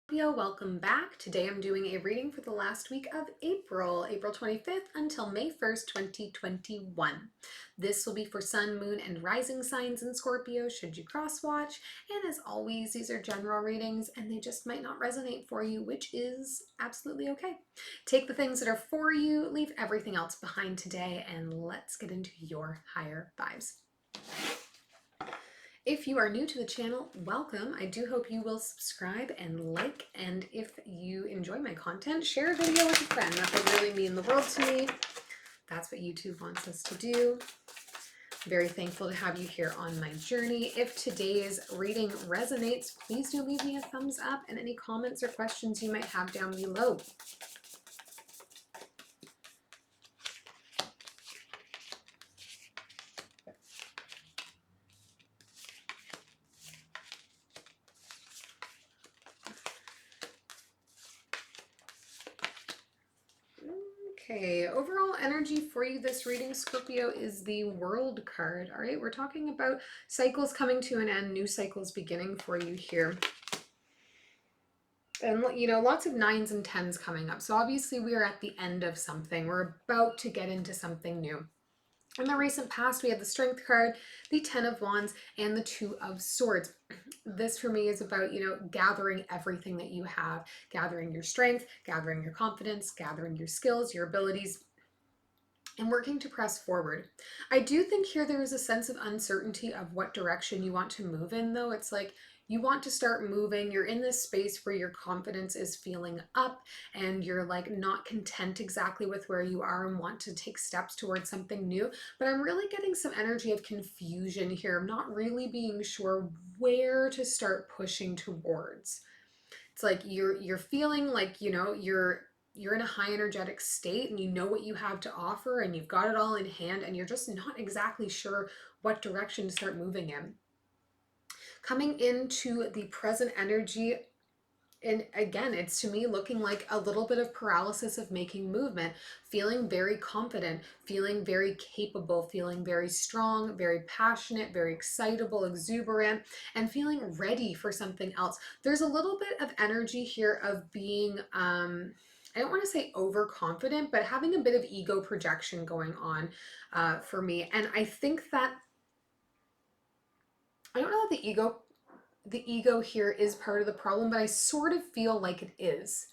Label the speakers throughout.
Speaker 1: Scorpio, welcome back. Today I'm doing a reading for the last week of April 25th until May 1st, 2021. This will be for Sun, Moon, and Rising signs in Scorpio, should you cross watch. And as always, these are general readings and they just might not resonate for you, which is absolutely okay. Take the things that are for you, leave everything else behind today, and let's get into your higher vibes. If you are new to the channel, welcome. I do hope you will subscribe and like, and if you enjoy my content, share a video with a friend. That would really mean the world to me. That's what YouTube wants us to do. Very thankful to have you here on my journey. If today's reading resonates, please do leave me a thumbs up and any comments or questions you might have down below. Okay, overall energy for you this reading, Scorpio, is the World card. All right, we're talking about cycles coming to an end, new cycles beginning for you here. And, you know, lots of 9s and 10s coming up. So obviously we are at the end of something. We're about to get into something new. In the recent past, we had the Strength card, the 10 of Wands, and the 2 of Swords. This for me is about, you know, gathering everything that you have, gathering your strength, gathering your confidence, gathering your skills, your abilities, and working to press forward. I do think here there is a sense of uncertainty of what direction you want to move in, though. It's like you want to start moving. You're in this space where your confidence is feeling up and you're like not content exactly with where you are and want to take steps towards something new. But I'm really getting some energy of confusion here. I'm not really being sure where to start pushing towards. It's like you're feeling like, you know, you're in a high energetic state and you know what you have to offer and you've got it all in hand and you're just not exactly sure what direction to start moving in. Coming into the present energy, and again, it's to me looking like a little bit of paralysis of making movement, feeling very confident, feeling very capable, feeling very strong, very passionate, very excitable, exuberant, and feeling ready for something else. There's a little bit of energy here of being, I don't want to say overconfident, but having a bit of ego projection going on for me. And I think that, I don't know that the ego here is part of the problem, but I sort of feel like it is.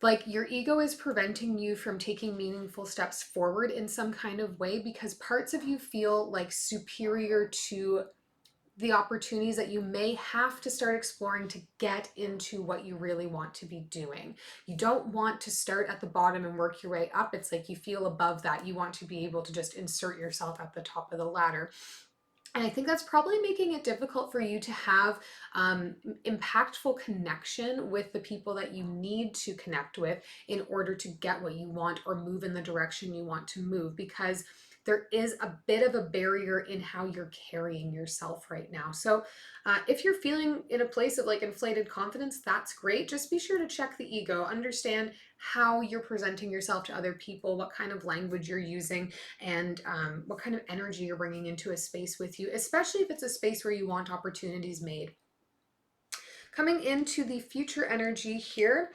Speaker 1: Like your ego is preventing you from taking meaningful steps forward in some kind of way because parts of you feel like superior to the opportunities that you may have to start exploring to get into what you really want to be doing. You don't want to start at the bottom and work your way up. It's like you feel above that. You want to be able to just insert yourself at the top of the ladder. And I think that's probably making it difficult for you to have impactful connection with the people that you need to connect with in order to get what you want or move in the direction you want to move, because there is a bit of a barrier in how you're carrying yourself right now. So if you're feeling in a place of like inflated confidence, that's great. Just be sure to check the ego, understand how you're presenting yourself to other people, what kind of language you're using, and what kind of energy you're bringing into a space with you, especially if it's a space where you want opportunities made. Coming into the future energy here,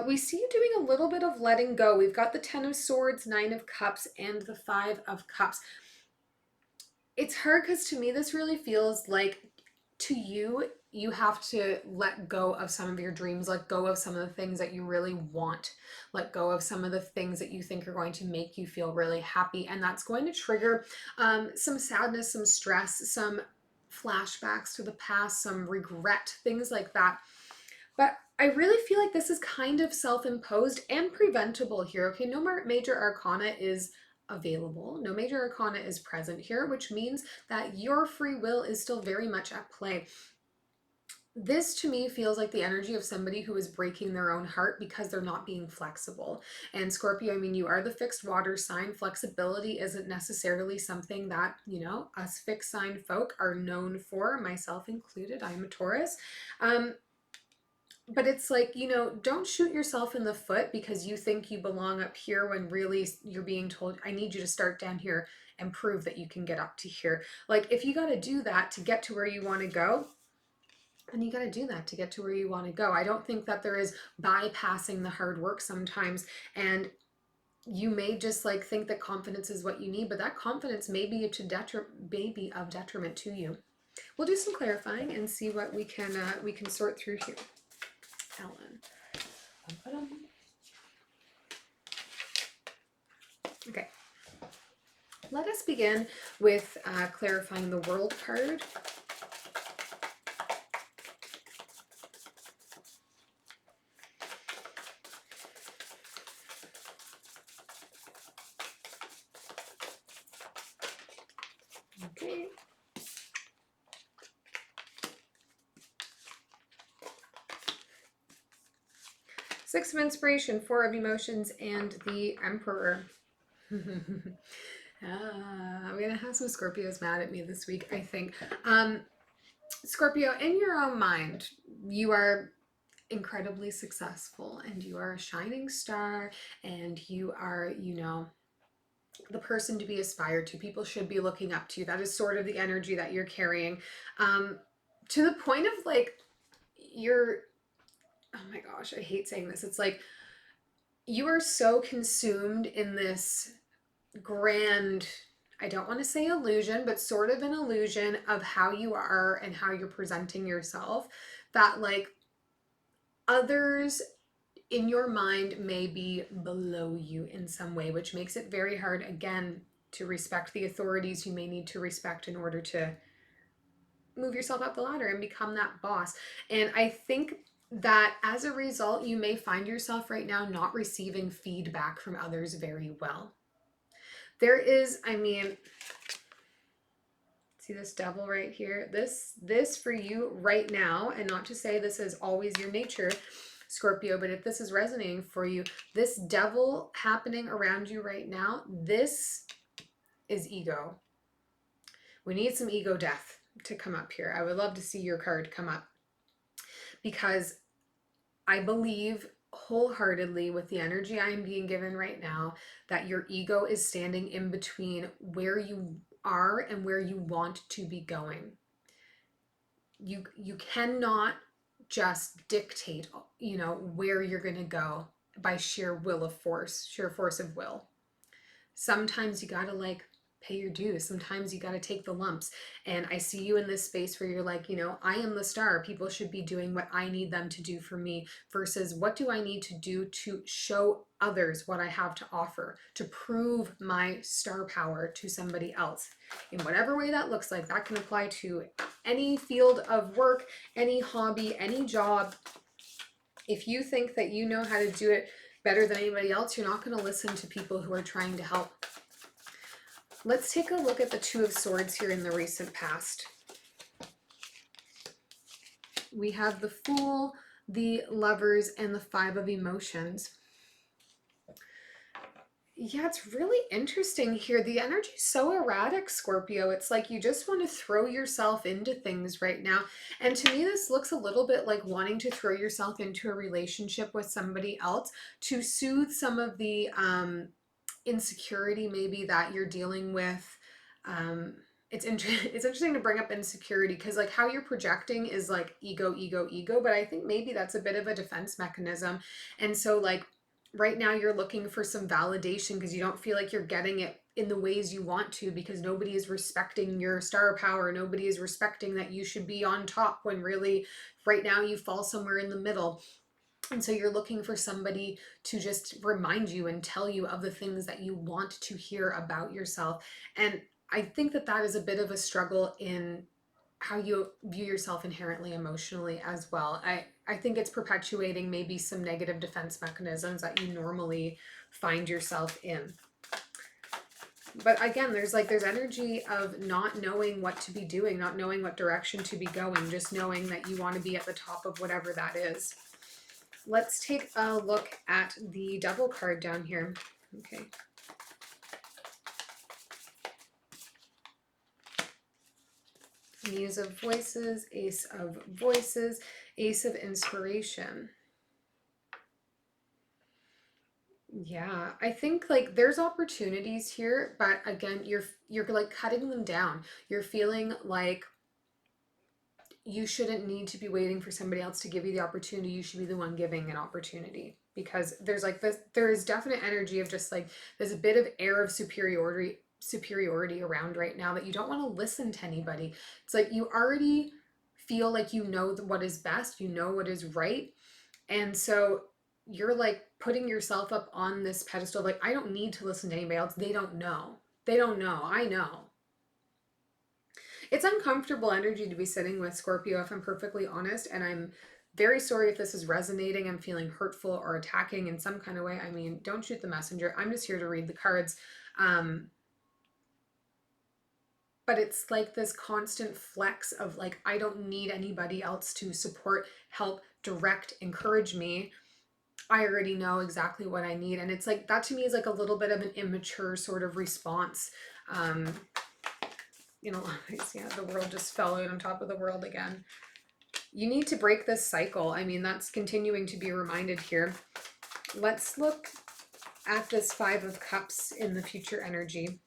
Speaker 1: we see you doing a little bit of letting go. We've got the 10 of Swords, 9 of Cups, and the 5 of Cups. It's hard because to me this really feels like to you, you have to let go of some of your dreams, let go of some of the things that you really want, let go of some of the things that you think are going to make you feel really happy. And that's going to trigger some sadness, some stress, some flashbacks to the past, some regret, things like that. But I really feel like this is kind of self-imposed and preventable here. Okay, no major arcana is available. No major arcana is present here, which means that your free will is still very much at play. This to me feels like the energy of somebody who is breaking their own heart because they're not being flexible. And Scorpio, I mean, you are the fixed water sign. Flexibility isn't necessarily something that, you know, us fixed sign folk are known for, myself included. I'm a Taurus. But it's like, you know, don't shoot yourself in the foot because you think you belong up here when really you're being told, I need you to start down here and prove that you can get up to here. Like if you got to do that to get to where you want to go, And you got to do that to get to where you want to go. I don't think that there is bypassing the hard work sometimes. And you may just like think that confidence is what you need, but that confidence may be of detriment to you. We'll do some clarifying and see what we can sort through here. Ellen. Okay. Let us begin with clarifying the World card. Okay. Six of Inspiration, Four of Emotions, and the Emperor. I'm gonna have some Scorpios mad at me this week, I think. Scorpio, in your own mind, you are incredibly successful and you are a shining star and you are, you know, the person to be aspired to. People should be looking up to you. That is sort of the energy that you're carrying. To the point of like, you're, oh my gosh, I hate saying this. It's like, you are so consumed in this grand, I don't want to say illusion, but sort of an illusion of how you are and how you're presenting yourself, that like others in your mind may be below you in some way, which makes it very hard, again, to respect the authorities you may need to respect in order to move yourself up the ladder and become that boss. And I think that as a result, you may find yourself right now not receiving feedback from others very well. There is, I mean, see this devil right here? This for you right now, and not to say this is always your nature, Scorpio, but if this is resonating for you, this devil happening around you right now, this is ego. We need some ego death to come up here. I would love to see your card come up, because I believe wholeheartedly with the energy I am being given right now that your ego is standing in between where you are and where you want to be going. You cannot just dictate, you know, where you're going to go by sheer force of will. Sometimes you got to like pay your dues. Sometimes you got to take the lumps. And I see you in this space where you're like, you know, I am the star. People should be doing what I need them to do for me, versus what do I need to do to show others what I have to offer, to prove my star power to somebody else. In whatever way that looks like, that can apply to any field of work, any hobby, any job. If you think that you know how to do it better than anybody else, you're not going to listen to people who are trying to help. Let's take a look at the Two of Swords here in the recent past. We have the Fool, the Lovers, and the Five of Emotions. Yeah, it's really interesting here. The energy's so erratic, Scorpio. It's like you just want to throw yourself into things right now. And to me, this looks a little bit like wanting to throw yourself into a relationship with somebody else to soothe some of the insecurity maybe that you're dealing with. It's interesting to bring up insecurity, because like how you're projecting is like ego, but I think maybe that's a bit of a defense mechanism. And so like right now you're looking for some validation because you don't feel like you're getting it in the ways you want to, because nobody is respecting your star power. Nobody is respecting that you should be on top, when really right now you fall somewhere in the middle. And so you're looking for somebody to just remind you and tell you of the things that you want to hear about yourself. And I think that that is a bit of a struggle in how you view yourself inherently emotionally as well. I think it's perpetuating maybe some negative defense mechanisms that you normally find yourself in. But again, there's energy of not knowing what to be doing, not knowing what direction to be going, just knowing that you want to be at the top of whatever that is. Let's take a look at the Devil card down here. Okay. Muse of Voices, Ace of Voices, Ace of Inspiration. Yeah, I think like there's opportunities here, but again, you're like cutting them down. You're feeling like you shouldn't need to be waiting for somebody else to give you the opportunity. You should be the one giving an opportunity, because there's like this, there is definite energy of just like, there's a bit of air of superiority around right now, that you don't want to listen to anybody. It's like you already feel like you know what is best, you know what is right. And so you're like putting yourself up on this pedestal, like, I don't need to listen to anybody else. They don't know. They don't know. I know. It's uncomfortable energy to be sitting with, Scorpio, if I'm perfectly honest. And I'm very sorry if this is resonating. I'm feeling hurtful or attacking in some kind of way. I mean, don't shoot the messenger. I'm just here to read the cards. But it's like this constant flex of like, I don't need anybody else to support, help, direct, encourage me. I already know exactly what I need. And it's like, that to me is like a little bit of an immature sort of response. You know, yeah, the world just fell out on top of the world again. You need to break this cycle. I mean, that's continuing to be reminded here. Let's look at this Five of Cups in the future energy.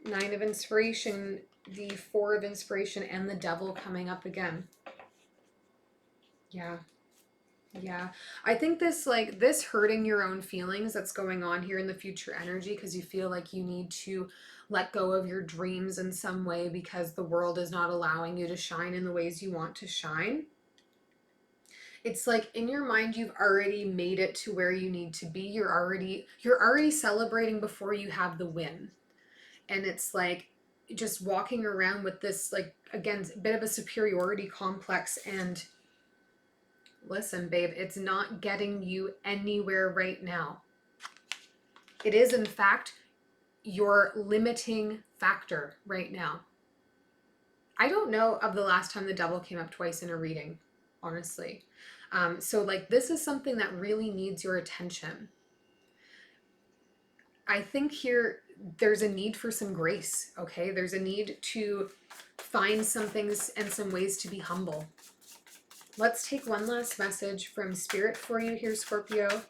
Speaker 1: Nine of Inspiration, the Four of Inspiration, and the Devil coming up again. Yeah. Yeah. I think this, like, this hurting your own feelings that's going on here in the future energy, because you feel like you need to let go of your dreams in some way because the world is not allowing you to shine in the ways you want to shine. It's like in your mind, you've already made it to where you need to be. You're already celebrating before you have the win. And it's like just walking around with this, like, again, a bit of a superiority complex. And listen, babe, it's not getting you anywhere right now. It is, in fact, your limiting factor right now. I don't know of the last time the Devil came up twice in a reading, honestly. So like, this is something that really needs your attention. I think here there's a need for some grace, okay? There's a need to find some things and some ways to be humble. Let's take one last message from Spirit for you here, Scorpio.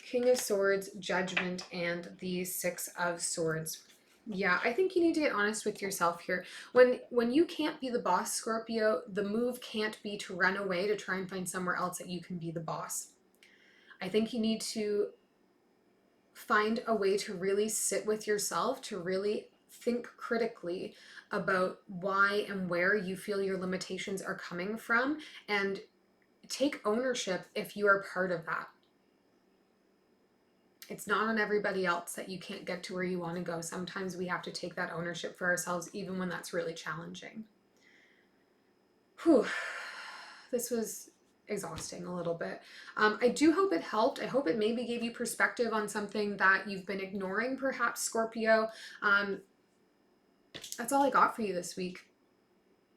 Speaker 1: King of Swords, Judgment, and the Six of Swords. Yeah, I think you need to get honest with yourself here. When you can't be the boss, Scorpio, the move can't be to run away to try and find somewhere else that you can be the boss. I think you need to find a way to really sit with yourself, to really think critically about why and where you feel your limitations are coming from, and take ownership if you are part of that. It's not on everybody else that you can't get to where you want to go. Sometimes we have to take that ownership for ourselves, even when that's really challenging. Whew. This was exhausting a little bit. I do hope it helped. I hope it maybe gave you perspective on something that you've been ignoring, perhaps, Scorpio. That's all I got for you this week.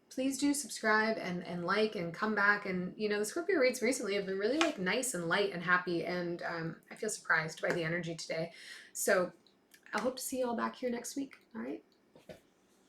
Speaker 1: Please do subscribe and like and come back. And, you know, the Scorpio reads recently have been really like nice and light and happy. And I feel surprised by the energy today. So I hope to see you all back here next week. All right.